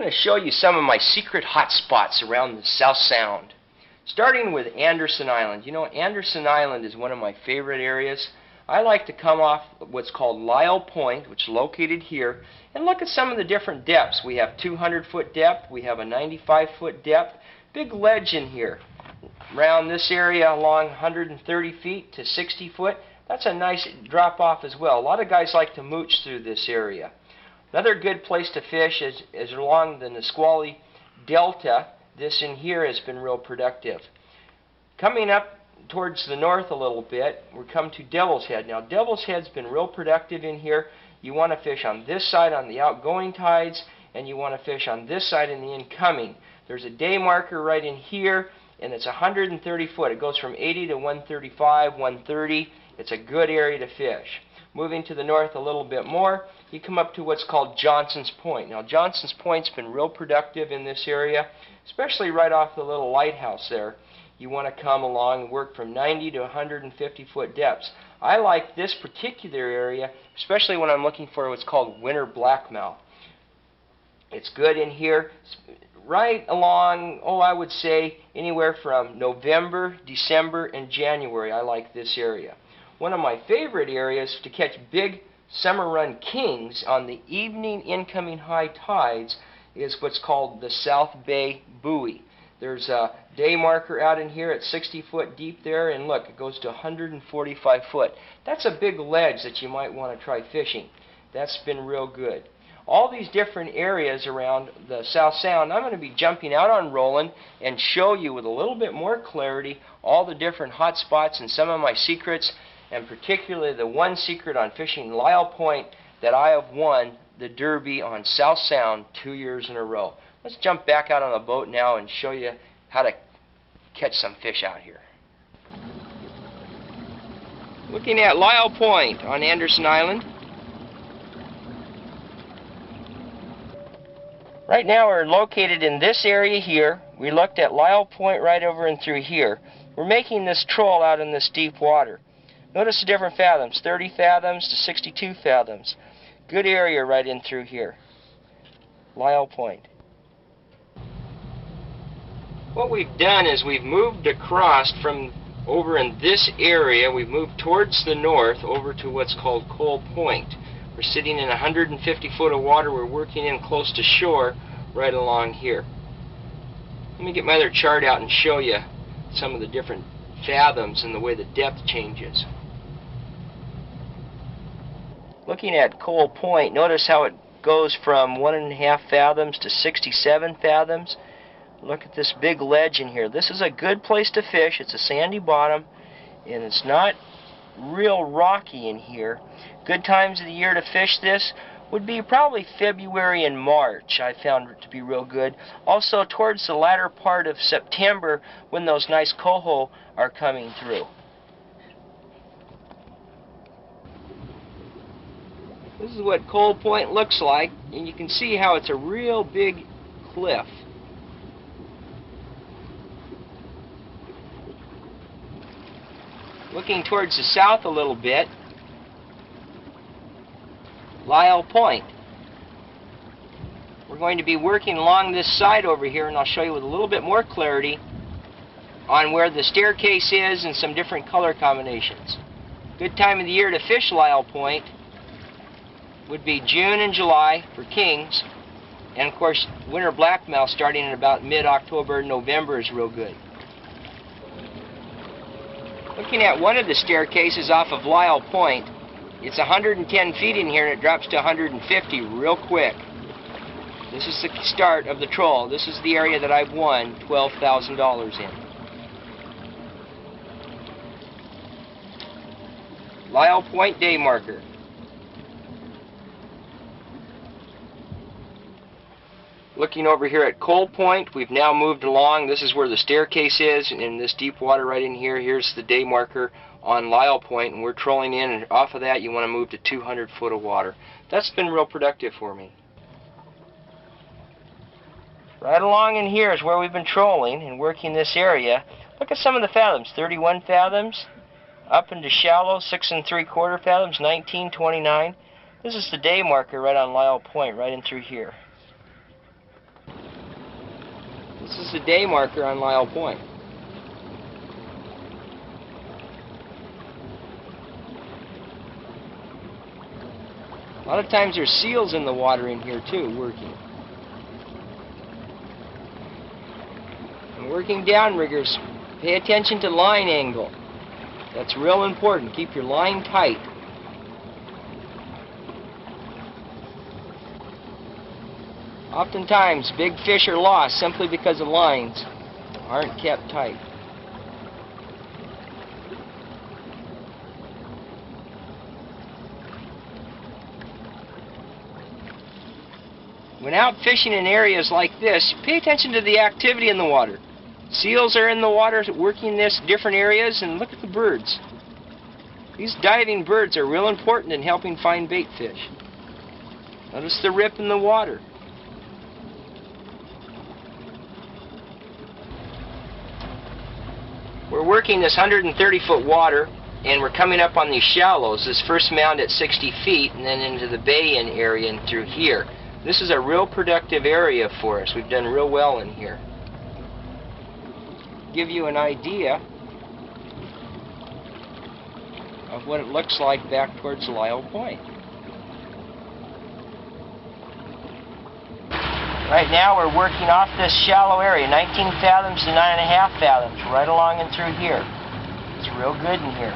going to show you some of my secret hot spots around the South Sound. Starting with Anderson Island. You know, Anderson Island is one of my favorite areas. I like to come off what's called Lyle Point, which is located here, and look at some of the different depths. We have 200-foot depth, we have a 95-foot depth, big ledge in here. Around this area along 130 feet to 60 foot, that's a nice drop off as well. A lot of guys like to mooch through this area. Another good place to fish is along the Nisqually Delta. This in here has been real productive. Coming up towards the north a little bit, we come to Devil's Head. Now, Devil's Head's been real productive in here. You want to fish on this side on the outgoing tides, and you want to fish on this side in the incoming. There's a day marker right in here, and it's 130 foot. It goes from 80 to 135, 130. It's a good area to fish. Moving to the north a little bit more, you come up to what's called Johnson's Point. Now, Johnson's Point's been real productive in this area, especially right off the little lighthouse there. You want to come along and work from 90 to 150 foot depths. I like this particular area, especially when I'm looking for what's called winter blackmouth. It's good in here right along, I would say anywhere from November, December, and January. I like this area. One of my favorite areas to catch big summer run kings on the evening incoming high tides is what's called the South Bay Buoy. There's a day marker out in here at 60 foot deep there, and look, it goes to 145 foot. That's a big ledge that you might want to try fishing. That's been real good. All these different areas around the South Sound, I'm going to be jumping out on Roland and show you with a little bit more clarity all the different hot spots and some of my secrets, and particularly the one secret on fishing Lyle Point that I have won the Derby on South Sound 2 years in a row. Let's jump back out on the boat now and show you how to catch some fish out here. Looking at Lyle Point on Anderson Island. Right now we're located in this area here. We looked at Lyle Point right over and through here. We're making this troll out in this deep water. Notice the different fathoms, 30 fathoms to 62 fathoms. Good area right in through here. Lyle Point. What we've done is we've moved across from over in this area, we've moved towards the north over to what's called Cole Point. We're sitting in 150 foot of water. We're working in close to shore right along here. Let me get my other chart out and show you some of the different fathoms and the way the depth changes. Looking at Cole Point, notice how it goes from 1.5 fathoms to 67 fathoms. Look at this big ledge in here. This is a good place to fish. It's a sandy bottom, and it's not real rocky in here. Good times of the year to fish this would be probably February and March. I found it to be real good. Also towards the latter part of September when those nice coho are coming through. This is what Cole Point looks like, and you can see how it's a real big cliff. Looking towards the south a little bit, Lyle Point. We're going to be working along this side over here, and I'll show you with a little bit more clarity on where the staircase is and some different color combinations. Good time of the year to fish Lyle Point would be June and July for kings, and of course winter blackmouth starting in about mid-October, November is real good. Looking at one of the staircases off of Lyle Point, it's 110 feet in here and it drops to 150 real quick. This is the start of the troll. This is the area that I've won $12,000 in. Lyle Point day marker. Looking over here at Cole Point, we've now moved along. This is where the staircase is, and in this deep water right in here, here's the day marker on Lyle Point, and we're trolling in, and off of that you want to move to 200 foot of water. That's been real productive for me. Right along in here is where we've been trolling and working this area. Look at some of the fathoms, 31 fathoms, up into shallow, 6 3/4 fathoms, 19, 29. This is the day marker right on Lyle Point, right in through here. This is the day marker on Lyell Point. A lot of times there's seals in the water in here too, working. And working downriggers, pay attention to line angle. That's real important. Keep your line tight. Oftentimes, big fish are lost simply because the lines aren't kept tight. When out fishing in areas like this, pay attention to the activity in the water. Seals are in the water working this different areas, and look at the birds. These diving birds are real important in helping find bait fish. Notice the rip in the water. We're working this 130-foot water, and we're coming up on these shallows. This first mound at 60 feet, and then into the bay-in area and through here. This is a real productive area for us. We've done real well in here. Give you an idea of what it looks like back towards Lyell Point. Right now we're working off this shallow area, 19 fathoms to 9.5 fathoms, right along and through here. It's real good in here.